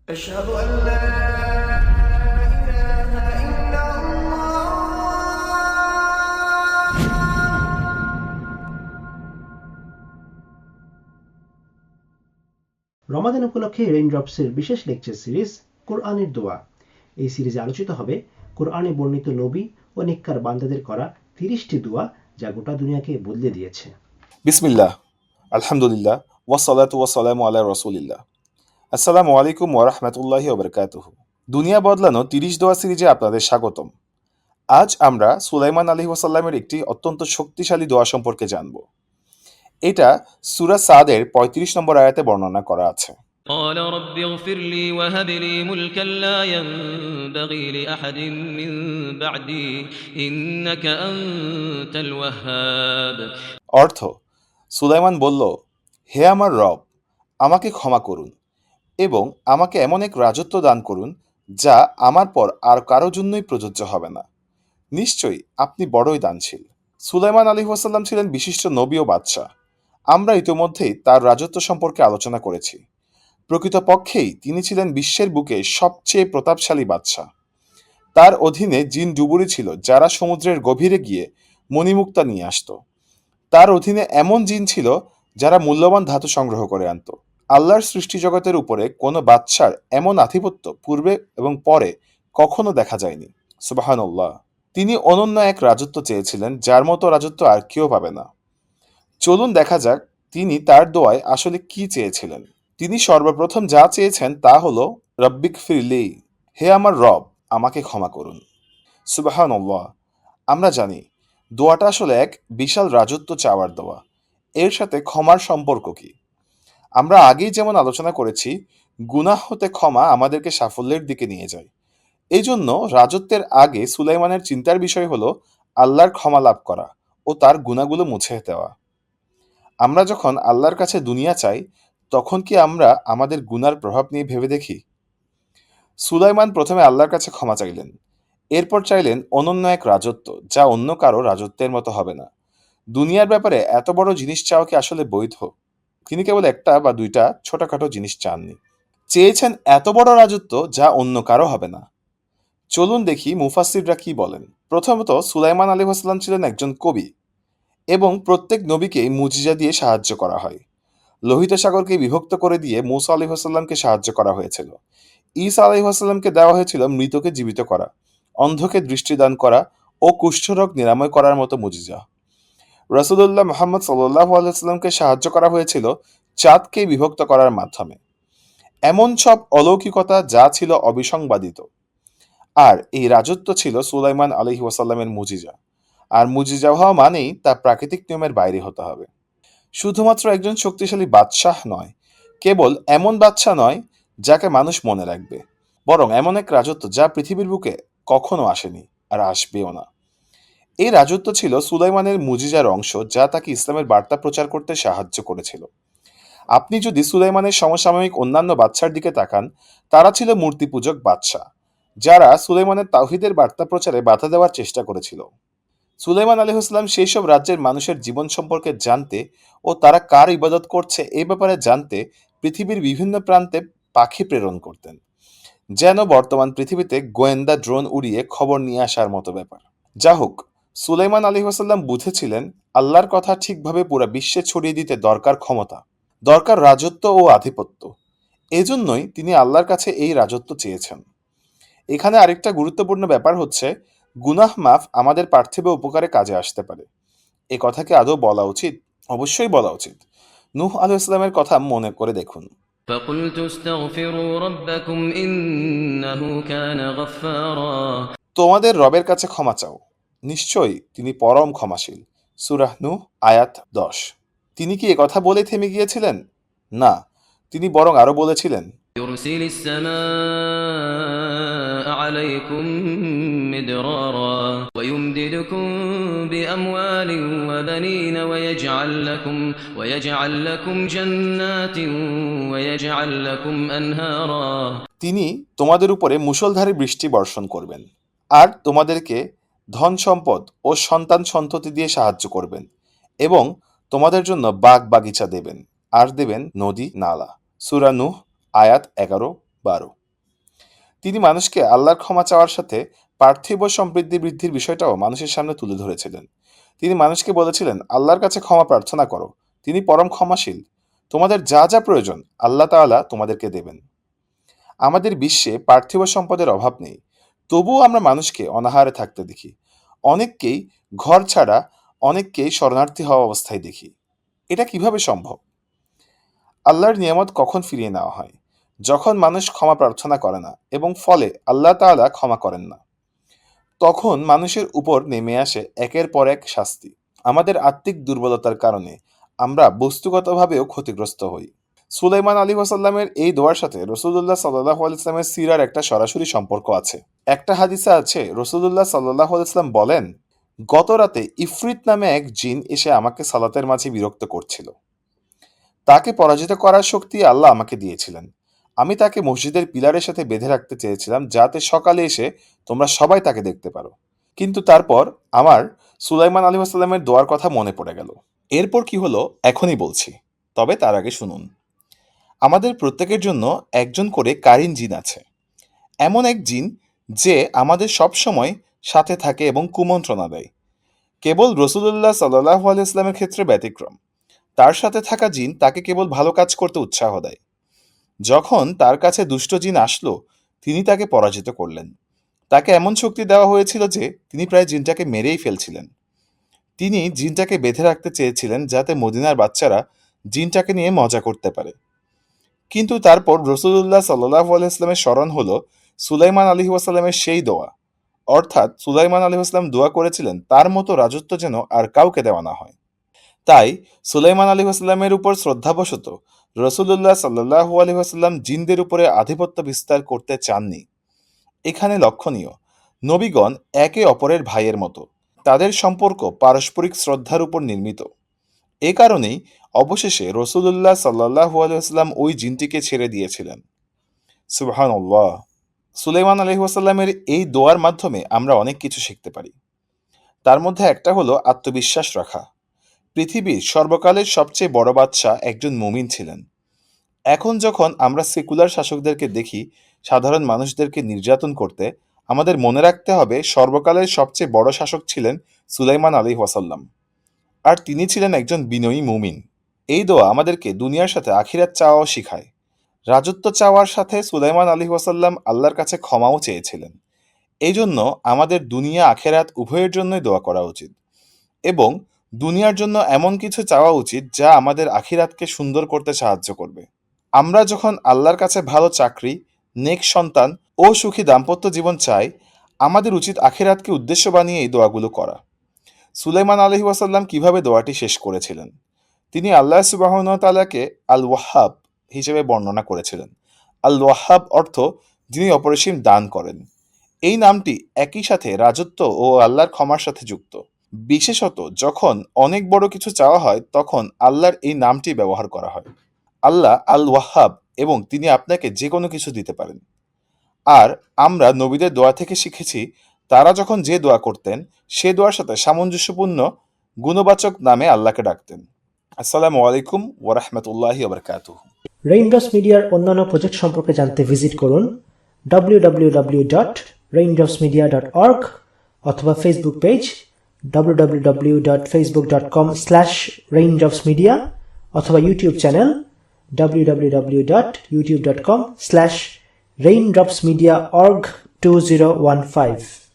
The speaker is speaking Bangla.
أشهد أن لا إله إلا الله। রমাদান উপলক্ষে রেইনড্রপসের বিশেষ লেকচার সিরিজ কোরআনের দোয়া। এই সিরিজে আলোচিত হবে কোরআনে বর্ণিত নবী ও নেককার বান্দাদের করা 30টি দোয়া যা গোটা দুনিয়াকে বদলে দিয়েছে। বিসমিল্লাহ, আলহামদুলিল্লাহ, ওয়াসসালাতু ওয়াসসালামু আলা রাসূলিল্লাহ। আসসালামু আলাইকুম ওয়া রাহমাতুল্লাহি ওয়া বারাকাতুহু। দুনিয়া বদলানো 30 দোয়া সিরিজে আপনাদের স্বাগতম। আজ আমরা সুলাইমান আলাইহিস সালামের একটি অত্যন্ত শক্তিশালী দোয়া সম্পর্কে জানব। এটা সূরা সাদের 35 নম্বর আয়াতে বর্ণনা করা আছে। قال رب اغفر لي وهب لي ملكا لا ينبغي لأحد من بعدي إنك أنت الوهاب। অর্থ, সুলাইমান বলল, হে আমার রব, আমাকে ক্ষমা করুন এবং আমাকে এমন এক রাজত্ব দান করুন যা আমার পর আর কারো জন্যই প্রযোজ্য হবে না। নিশ্চয়ই আপনি বড়ই দানশীল। সুলাইমান আলাইহিস সালাম ছিলেন বিশিষ্ট নবী ও বাদশাহ। আমরা ইতোমধ্যেই তার রাজত্ব সম্পর্কে আলোচনা করেছি। প্রকৃতপক্ষেই তিনি ছিলেন বিশ্বের বুকে সবচেয়ে প্রতাপশালী বাদশাহ। তার অধীনে জিন ডুবুরি ছিল যারা সমুদ্রের গভীরে গিয়ে মণিমুক্তা নিয়ে আসত। তার অধীনে এমন জিন ছিল যারা মূল্যবান ধাতু সংগ্রহ করে আনত। আল্লাহর সৃষ্টি জগতের উপরে কোনো বাদশার এমন আধিপত্য পূর্বে এবং পরে কখনো দেখা যায়নি। সুবহানাল্লাহ। তিনি অনন্য এক রাজত্ব চেয়েছিলেন যার মতো রাজত্ব আর কেউ পাবে না। চলুন দেখা যাক তিনি তার দোয়ায় আসলে কি চেয়েছিলেন। তিনি সর্বপ্রথম যা চেয়েছেন তা হলো রব্বিক ফিরলি, হে আমার রব, আমাকে ক্ষমা করুন। সুবহানাল্লাহ। আমরা জানি দোয়াটা আসলে এক বিশাল রাজত্ব চাওয়ার দোয়া। এর সাথে ক্ষমার সম্পর্ক কি? আমরা আগেই যেমন আলোচনা করেছি, গুনাহ হতে ক্ষমা আমাদেরকে সাফল্যের দিকে নিয়ে যায়। এই জন্য রাজত্বের আগে সুলাইমানের চিন্তার বিষয় হলো আল্লাহর ক্ষমা লাভ করা ও তার গুনাহগুলো মুছে দেওয়া। আমরা যখন আল্লাহর কাছে দুনিয়া চাই, তখন কি আমরা আমাদের গুনার প্রভাব নিয়ে ভেবে দেখি? সুলাইমান প্রথমে আল্লাহর কাছে ক্ষমা চাইলেন, এরপর চাইলেন অনন্য এক রাজত্ব যা অন্য কারো রাজত্বের মতো হবে না। দুনিয়ার ব্যাপারে এত বড় জিনিস চাওয়া কি আসলে বৈধ? তিনি কেবল একটা বা দুইটা ছোটখাটো জিনিস চাননি, চেয়েছেন এত বড় রাজত্ব যা অন্য কারো হবে না। চলুন দেখি মুফাসসিররা কি বলেন। প্রথমত, সুলাইমান আলাইহিস সালাম ছিলেন একজন কবি এবং প্রত্যেক নবীকেই মুজিজা দিয়ে সাহায্য করা হয়। লোহিত সাগরকে বিভক্ত করে দিয়ে মূসা আলাইহিস সালামকে সাহায্য করা হয়েছিল। ঈসা আলাইহিস সালামকে দেওয়া হয়েছিল মৃতকে জীবিত করা, অন্ধকে দৃষ্টিদান করা ও কুষ্ঠরোগ নিরাময় করার মতো মুজিজা। রাসূলুল্লাহ মুহাম্মদ সাল্লাল্লাহু আলাইহি ওয়াসাল্লামকে সাহায্য করা হয়েছিল চাঁদকে বিভক্ত করার মাধ্যমে। এমন সব অলৌকিকতা যা ছিল অবিসংবাদিত। আর এই রাজত্ব ছিল সুলাইমান আলাইহিস ওয়াসাল্লামের মুজিজা। আর মুজিজা হওয়া মানেই তা প্রাকৃতিক নিয়মের বাইরে হতে হবে। শুধুমাত্র একজন শক্তিশালী বাদশাহ নয়, কেবল এমন বাদশাহ নয় যাকে মানুষ মনে রাখবে, বরং এমন এক রাজত্ব যা পৃথিবীর বুকে কখনো আসেনি আর আসবেও না। এই রাজত্ব ছিল সুলাইমানের মুজিজার অংশ যা তাকে ইসলামের বার্তা প্রচার করতে সাহায্য করেছিল। আপনি যদি সুলাইমানের সমসাময়িক অন্যান্য বাদশার দিকে তাকান, তারা ছিল মূর্তি পূজক বাদশাহ যারা সুলাইমানের তাওহীদের বার্তা প্রচারে বাধা দেওয়ার চেষ্টা করেছিল। সুলাইমান আলাইহিস সালাম সেই সব রাজ্যের মানুষের জীবন সম্পর্কে জানতে ও তারা কার ইবাদত করছে এই ব্যাপারে জানতে পৃথিবীর বিভিন্ন প্রান্তে পাখি প্রেরণ করতেন, যেন বর্তমান পৃথিবীতে গোয়েন্দা ড্রোন উড়িয়ে খবর নিয়ে আসার মতো ব্যাপার। যা হোক, সুলাইমান আলাইহিস সালাম বুঝেছিলেন আল্লাহর কথা ঠিকভাবে পুরো বিশ্বে ছড়িয়ে দিতে দরকার ক্ষমতা, দরকার রাজত্ব ও আধিপত্য। এজন্যই তিনি আল্লাহর কাছে এই রাজত্ব চেয়েছেন। এখানে আরেকটা গুরুত্বপূর্ণ ব্যাপার হচ্ছে, গুনাহ মাফ আমাদের পার্থিব উপকারে কাজে আসতে পারে। এ কথা কি আদৌ বলা উচিত? অবশ্যই বলা উচিত। নূহ আলাইহিস সালামের কথা মনে করে দেখুন। فقلت استغفروا ربكم إنه كان غفارا। তোমাদের রবের কাছে ক্ষমা চাও, নিশ্চয়ই তিনি পরম ক্ষমাশীল। সূরা নূহ আয়াত 10। তিনি কি কথা বলে থেমে গিয়েছিলেন? না, তিনি বরং আরো বলেছিলেন, يرسل السماء عليكم مدرارا ويمددكم بأموال وبنين ويجعل لكم جنات ويجعل لكم أنهارا। তিনি তোমাদের উপরে মুষলধারে বৃষ্টি বর্ষণ করবেন আর তোমাদেরকে ধন সম্পদ ও সন্তান সন্ততি দিয়ে সাহায্য করবেন এবং তোমাদের জন্য বাগ বাগিচা দেবেন আর দেবেন নদী নালা। সূরা নূহ আয়াত 11-12। তিনি মানুষকে আল্লাহর ক্ষমা চাওয়ার সাথে পার্থিব সমৃদ্ধি বৃদ্ধির বিষয়টাও মানুষের সামনে তুলে ধরেছিলেন। তিনি মানুষকে বলেছিলেন, আল্লাহর কাছে ক্ষমা প্রার্থনা করো, তিনি পরম ক্ষমাশীল। তোমাদের যা যা প্রয়োজন আল্লাহ তাআলা তোমাদেরকে দেবেন। আমাদের বিশ্বে পার্থিব সম্পদের অভাব নেই, তবুও আমরা মানুষকে অনাহারে থাকতে দেখি। অনেককেই ঘর ছাড়া, অনেককেই শরণার্থী হওয়া অবস্থায় দেখি। এটা কিভাবে সম্ভব? আল্লাহর নিয়ামত কখন ফিরিয়ে নেওয়া হয়? যখন মানুষ ক্ষমা প্রার্থনা করে না এবং ফলে আল্লাহ তাআলা ক্ষমা করেন না। তখন মানুষের উপর নেমে আসে একের পর এক শাস্তি। আমাদের আত্মিক দুর্বলতার কারণে আমরা বস্তুগতভাবেও ক্ষতিগ্রস্ত হই। সুলাইমান আলাইহিস সালামের এই দোয়ার সাথে রাসূলুল্লাহ সাল্লাল্লাহু আলাইহি ওয়াসাল্লামের সিরার একটা সরাসরি সম্পর্ক আছে। একটা হাদিসে আছে, রাসূলুল্লাহ সাল্লাল্লাহু আলাইহি ওয়াসাল্লাম বলেন, গত রাতে ইফরিত নামে এক জিন এসে আমাকে সালাতের মাঝে বিরক্ত করছিল। তাকে পরাজিত করার শক্তি আল্লাহ আমাকে দিয়েছিলেন। আমি তাকে মসজিদের পিলারের সাথে বেঁধে রাখতে চেয়েছিলাম, যাতে সকালে এসে তোমরা সবাই তাকে দেখতে পারো। কিন্তু তারপর আমার সুলাইমান আলাইহিস সালামের দোয়ার কথা মনে পড়ে গেল। এরপর কি হলো এখনই বলছি, তবে তার আগে শুনুন। আমাদের প্রত্যেকের জন্য একজন করে কারিন জিন আছে। এমন এক জিন যে আমাদের সব সময় সাথে থাকে এবং কুমন্ত্রণা দেয়। কেবল রাসূলুল্লাহ সাল্লাল্লাহু আলাইহি ওয়াসাল্লামের ক্ষেত্রে ব্যতিক্রম। তার সাথে থাকা জিন তাকে কেবল ভালো কাজ করতে উৎসাহ দেয়। যখন তার কাছে দুষ্ট জিন আসলো, তিনি তাকে পরাজিত করলেন। তাকে এমন শক্তি দেওয়া হয়েছিল যে তিনি প্রায় জিনটাকে মেরেই ফেলছিলেন। তিনি জিনটাকে বেঁধে রাখতে চেয়েছিলেন যাতে মদিনার বাচ্চারা জিনটাকে নিয়ে মজা করতে পারে। কিন্তু তারপর রাসূলুল্লাহ সাল্লাল্লাহু আলাইহি ওয়াসাল্লামের স্মরণ হলো সুলাইমান আলাইহিস সালামের সেই দোয়া। অর্থাৎ সুলাইমান আলাইহিস সালাম দোয়া করেছিলেন তার মতো রাজত্ব যেন আর কাউকে দেওয়া না হয়। তাই সুলাইমান আলাইহিস সালামের উপর শ্রদ্ধাবশত রাসূলুল্লাহ সাল্লাল্লাহু আলাইহি ওয়াসাল্লাম জিনদের উপরে আধিপত্য বিস্তার করতে চাননি। এখানে লক্ষণীয়, নবীগণ একে অপরের ভাইয়ের মতো। তাদের সম্পর্ক পারস্পরিক শ্রদ্ধার উপর নির্মিত। এ কারণেই অবশেষে রাসূলুল্লাহ সাল্লাল্লাহু আলাইহি ওয়াসাল্লাম ওই জিনটিকে ছেড়ে দিয়েছিলেন। সুবহানাল্লাহ। সুলাইমান আলাইহিস সালামের এই দোয়ার মাধ্যমে আমরা অনেক কিছু শিখতে পারি। তার মধ্যে একটা হলো আত্মবিশ্বাস রাখা। পৃথিবীর সর্বকালের সবচেয়ে বড় বাদশা একজন মুমিন ছিলেন। এখন যখন আমরা সেকুলার শাসকদেরকে দেখি সাধারণ মানুষদেরকে নির্যাতন করতে, আমাদের মনে রাখতে হবে সর্বকালের সবচেয়ে বড় শাসক ছিলেন সুলাইমান আলাইহিস ওয়াসাল্লাম, আর তিনি ছিলেন একজন বিনয়ী মুমিন। এই দোয়া আমাদেরকে দুনিয়ার সাথে আখিরাত চাওয়াও শিখায়। রাজত্ব চাওয়ার সাথে সুলাইমান আলাইহিস ওয়াসাল্লাম আল্লাহর কাছে ক্ষমাও চেয়েছিলেন। এই জন্য আমাদের দুনিয়া আখেরাত উভয়ের জন্যই দোয়া করা উচিত এবং দুনিয়ার জন্য এমন কিছু চাওয়া উচিত যা আমাদের আখিরাতকে সুন্দর করতে সাহায্য করবে। আমরা যখন আল্লাহর কাছে ভালো চাকরি, নেক সন্তান ও সুখী দাম্পত্য জীবন চাই, আমাদের উচিত আখিরাতকে উদ্দেশ্য বানিয়ে এই দোয়াগুলো করা। সুলাইমান আলাইহিস ওয়াসাল্লাম কিভাবে দোয়াটি শেষ করেছিলেন? তিনি আল্লাহ সুবহানাহু ওয়া তাআলাকে আল ওয়াহ্হাব হিসেবে বর্ণনা করেছিলেন। আল ওয়াহ্হাব অর্থ যিনি অপরিসীম দান করেন। এই নামটি একই সাথে রাজত্ব ও আল্লাহর ক্ষমার সাথে যুক্ত। বিশেষত যখন অনেক বড় কিছু চাওয়া হয়, তখন আল্লাহর এই নামটি ব্যবহার করা হয়। আল্লাহ আল ওয়াহ্হাব এবং তিনি আপনাকে যে কোনো কিছু দিতে পারেন। আর আমরা নবীদের দোয়া থেকে শিখেছি, তারা যখন যে দোয়া করতেন সে দোয়ার সাথে সামঞ্জস্যপূর্ণ গুণবাচক নামে আল্লাহকে ডাকতেন। আসসালামু আলাইকুম ওয়া রাহমাতুল্লাহি ওয়া বারাকাতুহু। রেইনড্রপস মিডিয়ার অন্যান্য প্রজেক্ট সম্পর্কে জানতে ভিজিট করুন www.raindropsmedia.org অথবা ফেসবুক পেজ www.facebook.com/raindropsmedia অথবা ইউটিউব চ্যানেল www.youtube.com/raindropsmediaorg2015